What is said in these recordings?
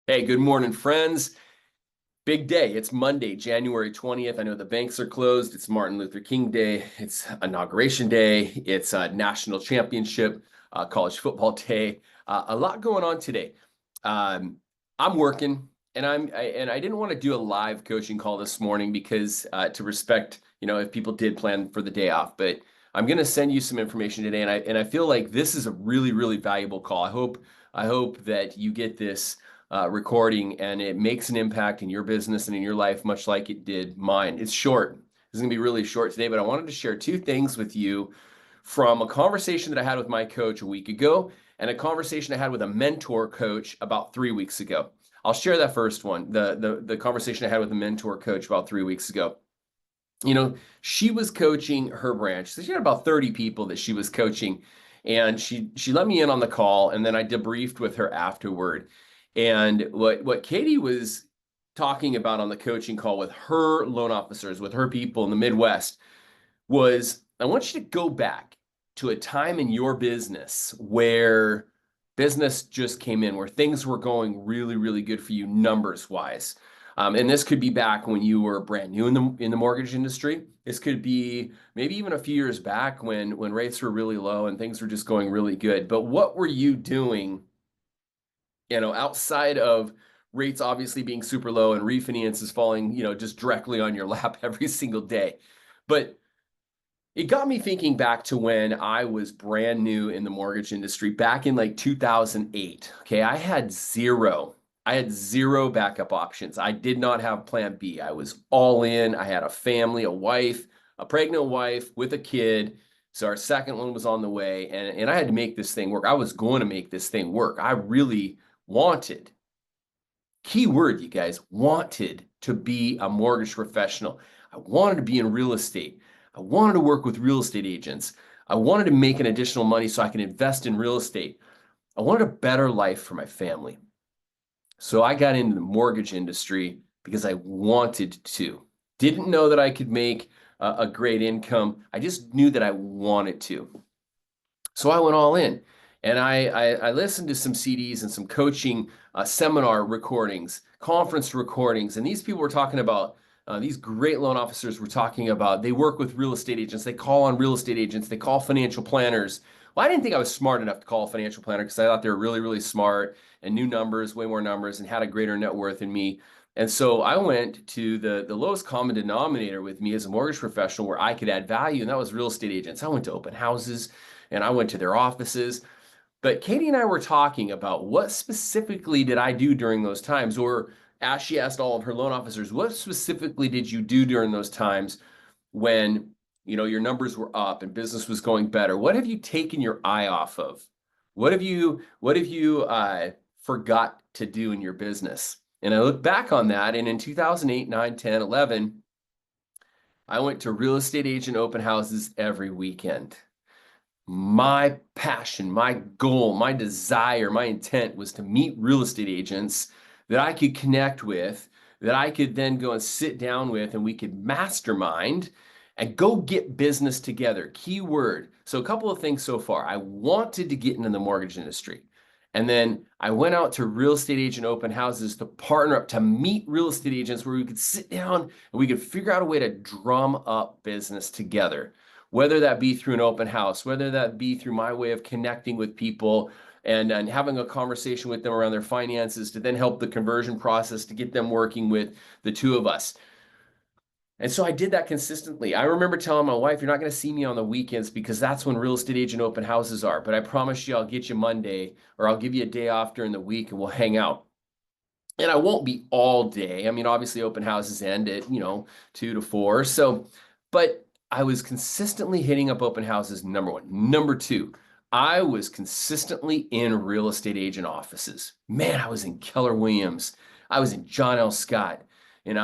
Hey, good morning, friends. Big day. It's Monday, January 20th. I know the banks are closed. It's Martin Luther King Day. It's Inauguration Day. It's National Championship, College Football Day. A lot going on today. Um, I'm working, and I didn't want to do a live coaching call this morning because to respect, if people did plan for the day off. But I'm going to send you some information today, and I feel like this is a really, really valuable call. I hope that you get this recording and it makes an impact in your business and in your life, much like it did mine. It's short. This is going to be really short today, but I wanted to share two things with you from a conversation that I had with my coach a week ago and a conversation I had with a mentor coach about 3 weeks ago. I'll share that first one, the conversation I had with a mentor coach about 3 weeks ago. She was coaching her branch. So she had about 30 people that she was coaching. And she let me in on the call, and then I debriefed with her afterward. And what Katie was talking about on the coaching call with her loan officers, with her people in the Midwest, was I want you to go back to a time in your business where business just came in, where things were going really, really good for you numbers wise. And this could be back when you were brand new in the mortgage industry. This could be maybe even a few years back when rates were really low and things were just going really good. But what were you doing, outside of rates obviously being super low and refinances falling, just directly on your lap every single day? But it got me thinking back to when I was brand new in the mortgage industry back in like 2008. Okay, I had zero backup options. I did not have plan B. I was all in. I had a family, a wife, a pregnant wife with a kid. So our second one was on the way, and I had to make this thing work. I was going to make this thing work. I really wanted, key word, you guys, wanted to be a mortgage professional. I wanted to be in real estate. I wanted to work with real estate agents. I wanted to make an additional money so I can invest in real estate. I wanted a better life for my family. So I got into the mortgage industry because I wanted to. Didn't know that I could make a great income. I just knew that I wanted to. So I went all in, and I listened to some CDs and some coaching seminar recordings, conference recordings, and these people were talking about, these great loan officers were talking about, they work with real estate agents, they call on real estate agents, they call financial planners. Well, I didn't think I was smart enough to call a financial planner because I thought they were really, really smart and knew numbers, way more numbers, and had a greater net worth than me. And so I went to the lowest common denominator with me as a mortgage professional where I could add value, and that was real estate agents. I went to open houses and I went to their offices. But Katie and I were talking about what specifically did I do during those times, or as she asked all of her loan officers, what specifically did you do during those times when your numbers were up and business was going better? What have you taken your eye off of? What have you forgot to do in your business? And I look back on that, and in 2008, 9, 10, 11, I went to real estate agent open houses every weekend. My passion, my goal, my desire, my intent was to meet real estate agents that I could connect with, that I could then go and sit down with, and we could mastermind and go get business together. Key word. So, a couple of things so far. I wanted to get into the mortgage industry. And then I went out to real estate agent open houses to partner up, to meet real estate agents where we could sit down and we could figure out a way to drum up business together, whether that be through an open house, whether that be through my way of connecting with people and having a conversation with them around their finances to then help the conversion process to get them working with the two of us. And so I did that consistently. I remember telling my wife, you're not going to see me on the weekends because that's when real estate agent open houses are. But I promise you, I'll get you Monday, or I'll give you a day off during the week and we'll hang out. And I won't be all day. I mean, obviously open houses end at, 2 to 4. So, but I was consistently hitting up open houses, number one. Number two, I was consistently in real estate agent offices. Man, I was in Keller Williams. I was in John L. Scott. And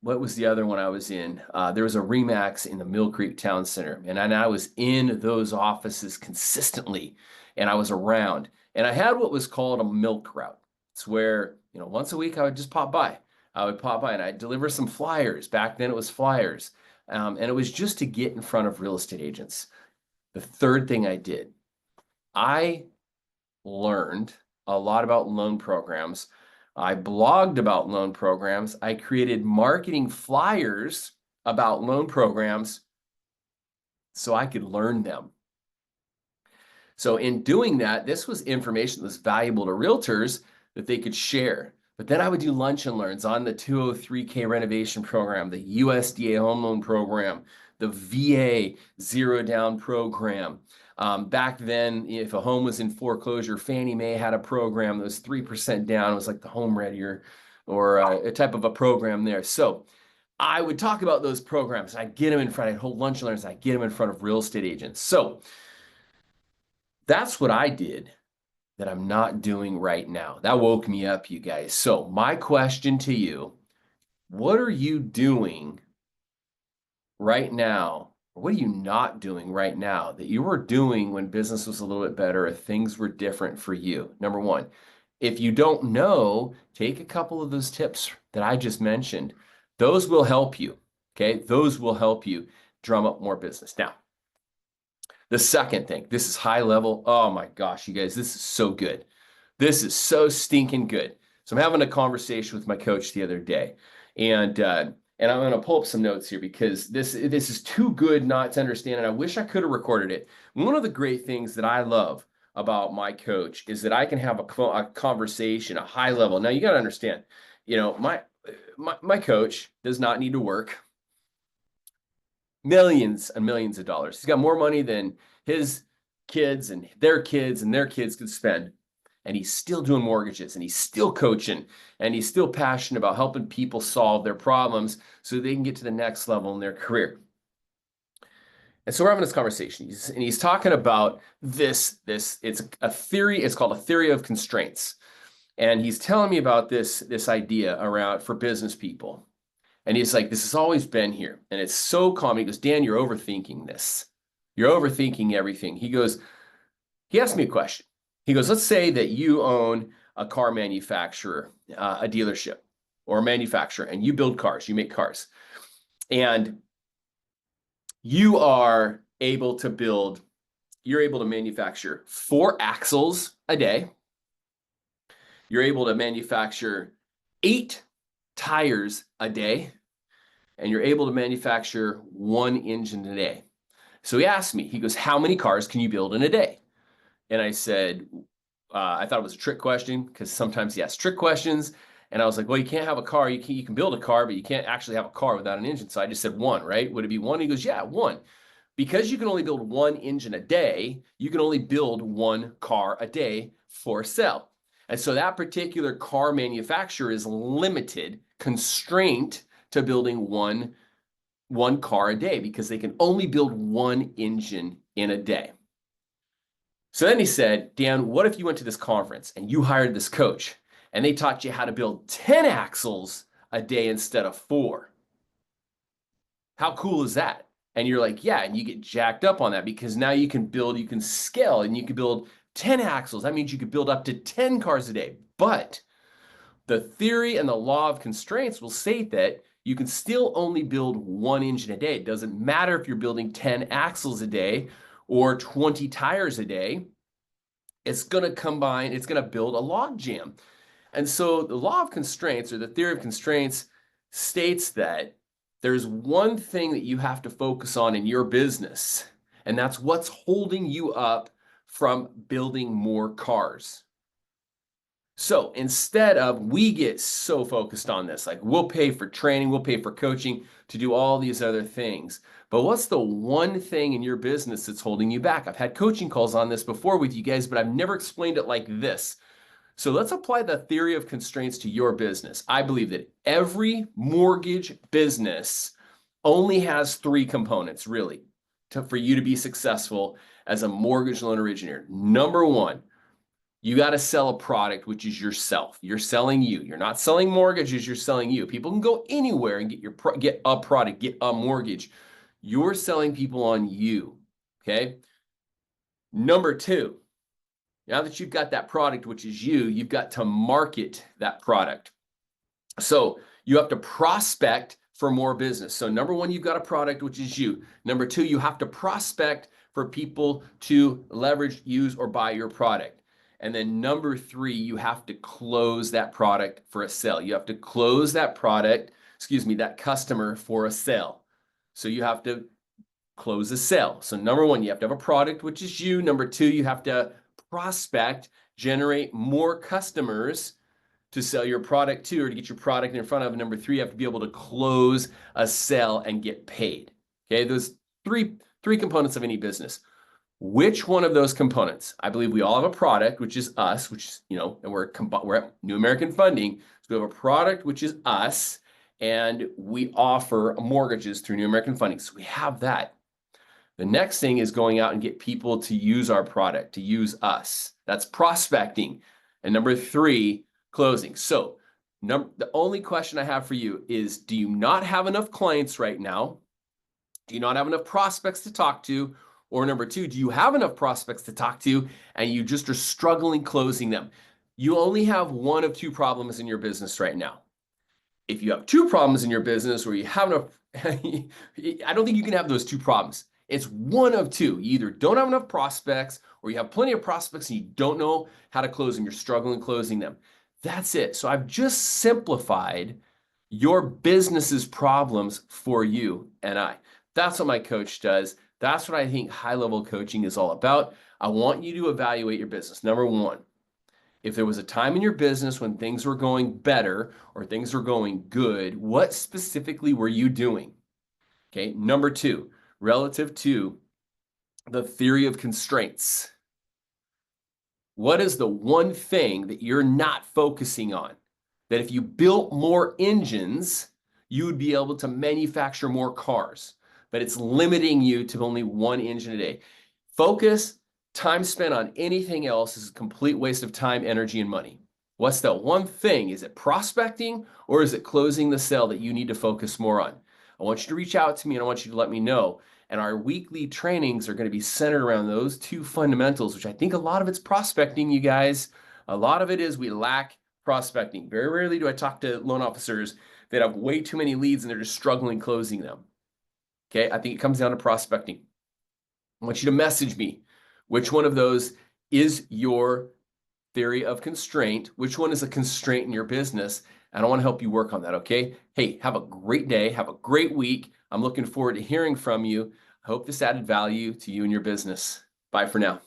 what was the other one I was in? There was a Remax in the Mill Creek Town Center, and I was in those offices consistently, and I was around. And I had what was called a milk route. It's where, once a week I would just pop by. I would pop by and I'd deliver some flyers. Back then it was flyers. And it was just to get in front of real estate agents. The third thing I did, I learned a lot about loan programs. I blogged about loan programs. I created marketing flyers about loan programs so I could learn them. So in doing that, this was information that was valuable to realtors that they could share. But then I would do lunch and learns on the 203K renovation program, the USDA home loan program, the VA zero down program. Back then, if a home was in foreclosure, Fannie Mae had a program that was 3% down. It was like the Home Ready or a type of a program there. So I would talk about those programs. I'd get them in front. I'd hold lunch and learns. I'd get them in front of real estate agents. So that's what I did that I'm not doing right now. That woke me up, you guys. So my question to you, what are you doing right now? Or what are you not doing right now that you were doing when business was a little bit better or things were different for you? Number one, if you don't know, take a couple of those tips that I just mentioned. Those will help you, okay? Those will help you drum up more business. Now, the second thing, this is high level. Oh my gosh, you guys, this is so good. This is so stinking good. So I'm having a conversation with my coach the other day, and I'm going to pull up some notes here because this is too good not to understand, and I wish I could have recorded it. One of the great things that I love about my coach is that I can have a conversation, a high level. Now you got to understand, my coach does not need to work millions and millions of dollars. He's got more money than his kids and their kids could spend. And he's still doing mortgages and he's still coaching and he's still passionate about helping people solve their problems so they can get to the next level in their career. And so we're having this conversation and he's talking about this, it's a theory, it's called a theory of constraints. And he's telling me about this idea around for business people. And he's like, this has always been here. And it's so common. He goes, Dan, you're overthinking this. You're overthinking everything. He asked me a question. He goes, let's say that you own a car manufacturer, a dealership or a manufacturer, and you build cars, you make cars. And you're able to manufacture 4 axles a day. You're able to manufacture 8 tires a day. And you're able to manufacture 1 engine a day. So he asked me, he goes, how many cars can you build in a day? And I said, I thought it was a trick question because sometimes he asks trick questions. And I was like, well, you can't have a car. You can build a car, but you can't actually have a car without an engine. So I just said 1, right? Would it be 1? He goes, yeah, 1. Because you can only build 1 engine a day, you can only build 1 car a day for sale. And so that particular car manufacturer is limited, constraint to building one car a day because they can only build 1 engine in a day. So then he said, Dan, what if you went to this conference and you hired this coach and they taught you how to build 10 axles a day instead of 4? How cool is that? And you're like, yeah, and you get jacked up on that because now you can scale and you can build 10 axles. That means you could build up to 10 cars a day. But the theory and the law of constraints will state that you can still only build 1 engine a day. It doesn't matter if you're building 10 axles a day or 20 tires a day. It's going to build a log jam. And so the law of constraints or the theory of constraints states that there's one thing that you have to focus on in your business, and that's what's holding you up from building more cars. So instead of, we get so focused on this, like we'll pay for training, we'll pay for coaching to do all these other things. But what's the one thing in your business that's holding you back? I've had coaching calls on this before with you guys, but I've never explained it like this. So let's apply the theory of constraints to your business. I believe that every mortgage business only has 3 components, really, for you to be successful as a mortgage loan originator. Number 1, you got to sell a product, which is yourself. You're selling you. You're not selling mortgages. You're selling you. People can go anywhere and get a product, get a mortgage. You're selling people on you. Okay. Number 2, now that you've got that product, which is you, you've got to market that product. So you have to prospect for more business. So number 1, you've got a product, which is you. Number 2, you have to prospect for people to leverage, use, or buy your product. And then number 3, you have to close that product for a sale. You have to close that product, that customer for a sale. So you have to close a sale. So number 1, you have to have a product, which is you. Number 2, you have to prospect, generate more customers to sell your product to, or to get your product in front of. Number 3, you have to be able to close a sale and get paid. Okay, those three components of any business. Which one of those components? I believe we all have a product, which is us, which is, and we're at New American Funding. So we have a product, which is us, and we offer mortgages through New American Funding. So we have that. The next thing is going out and get people to use our product, to use us. That's prospecting. And number 3, closing. So the only question I have for you is, do you not have enough clients right now? Do you not have enough prospects to talk to? Or number 2, do you have enough prospects to talk to and you just are struggling closing them? You only have one of 2 problems in your business right now. If you have 2 problems in your business where you have enough, I don't think you can have those 2 problems. It's one of 2. You either don't have enough prospects or you have plenty of prospects and you don't know how to close them. You're struggling closing them. That's it. So I've just simplified your business's problems for you and I. That's what my coach does. That's what I think high-level coaching is all about. I want you to evaluate your business. Number 1, if there was a time in your business when things were going better or things were going good, what specifically were you doing? Okay. Number 2, relative to the theory of constraints. What is the one thing that you're not focusing on? That if you built more engines, you would be able to manufacture more cars, but it's limiting you to only 1 engine a day. Focus, time spent on anything else is a complete waste of time, energy, and money. What's the one thing? Is it prospecting or is it closing the sale that you need to focus more on? I want you to reach out to me and I want you to let me know. And our weekly trainings are going to be centered around those 2 fundamentals, which I think a lot of it's prospecting, you guys. A lot of it is we lack prospecting. Very rarely do I talk to loan officers that have way too many leads and they're just struggling closing them. Okay, I think it comes down to prospecting. I want you to message me. Which one of those is your theory of constraint? Which one is a constraint in your business? And I want to help you work on that, okay? Hey, have a great day. Have a great week. I'm looking forward to hearing from you. I hope this added value to you and your business. Bye for now.